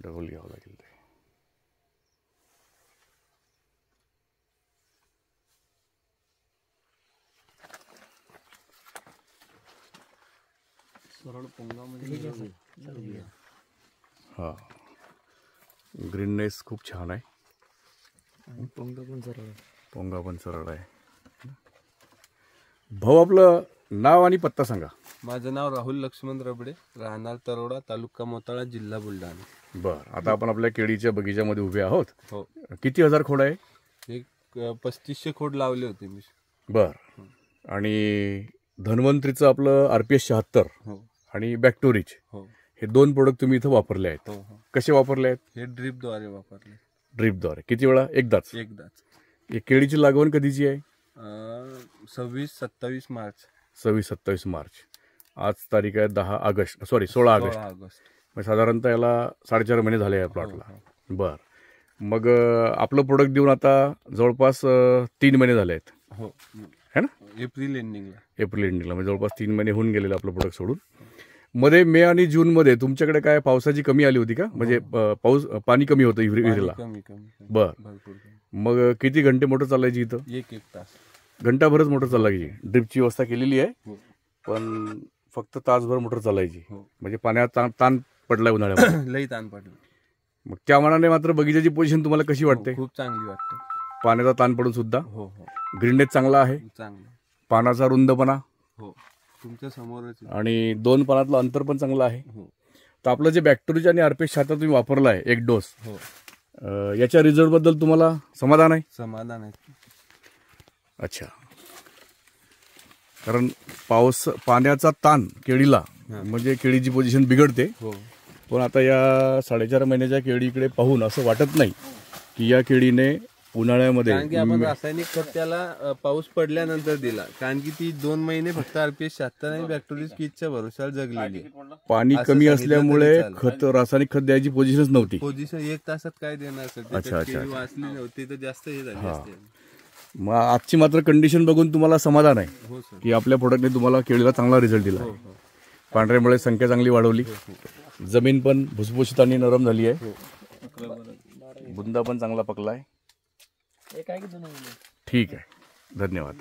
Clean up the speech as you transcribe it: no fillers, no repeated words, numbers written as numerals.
Double घ्यावं लागेल ते. हा, ग्रीननेस खूप छान आहे. पोंगा पण सरळ आहे. भाऊ, आपलं नाव आणि पत्ता सांगा. माझं नाव राहुल लक्ष्मण रबडे, राहणार तरोडा, तालुका मोताळा, जिल्हा बुलढाणा. बरं, आता आपण आपल्या केळीच्या बगीच्यामध्ये उभे आहोत. हो. किती हजार खोड आहे? एक 3500 खोड लावले होते मी. बरं. आणि धन्वंतरीचं आपलं RPS 76 हो आणि बॅक्टोरिच हो हे 2 प्रोडक्ट तुम्ही इथं वापरले आहेत. हो हो. कसे वापरले आहेत? हे ड्रीपद्वारे वापरले. ड्रीपद्वारे. किती वेळा? एकदाच. एकदाच. केळीची लागवड कधीची आहे? 26-27 मार्च. 26-27 मार्च. आज तारीख आहे 16 ऑगस्ट. साधारणतः याला 4.5 महिने झाले या प्लॉटला. बर, मग आपलं प्रोडक्ट देऊन आता जवळपास 3 महिने झाले आहेत. हो, है ना? एप्रिल एंडिंगला म्हणजे जवळपास 3 महिने होऊन गेलेले आपलं प्रोडक्ट सोडून. मध्ये मे आणि जून मध्ये तुमच्याकडे काय पावसाची कमी आली होती का? म्हणजे पाणी कमी होतं विहिरीला? बर, मग किती घंटे मोटर चालायची इथं? एक तास. घंटाभरच मोटर चालायची. ड्रिपची व्यवस्था केलेली आहे, पण फक्त तासभर मोटर चालायची. म्हणजे पाण्यात ताण पडलाय उन्हाळ्यामध्ये. लई ताण पडला. मग त्या मनाने मात्र बगीचाची पोझिशन तुम्हाला कशी वाटते? खूप चांगली वाटते. पाण्याचा ताण पडून सुद्धा हो हो. ग्रीननेस चांगला आहे. चांगला. पानाचा रुंदपणा हो, तुमच्या समोरच. आणि 2 पानातलं अंतर पण चांगलं आहे. हो. तर आपलं जे बॅक्टोरिच आणि RPS 76 तुम्ही वापरला आहे 1 डोस, हो, याच्या रिझल्ट बद्दल तुम्हाला समाधान आहे? समाधान आहे. अच्छा, कारण पाण्याचा ताण केळीला म्हणजे केळीची पोझिशन बिघडते. हो. पण आता या 4.5 महिन्याच्या केळीकडे पाहून असं वाटत नाही की या केळीने उन्हाळ्यामध्ये, कारण की आपण रासायनिक खत त्याला पाऊस पडल्यानंतर दिला, कारण की ती 2 महिने फक्त RPS 76 आणि बॅक्टोरिच किटच्या भरोशावर जगलेली. पाणी कमी असल्यामुळे रासायनिक खत द्यायची पोझिशनच नव्हती. पोझिशन 1 तासात काय देणार सर? वाचली नव्हती तर जास्त हे झाली असते. मग आजची मात्र कंडिशन बघून तुम्हाला समाधान आहे? हो सर. की आपल्या प्रोडक्टने तुम्हाला केळीला चांगला रिझल्ट दिला. पांढऱ्यामुळे संख्या चांगली वाढवली. जमीन पण भुसभुशीत आणि नरम झाली आहे. बुंदा पण चांगला पकलाय. ठीक आहे, धन्यवाद.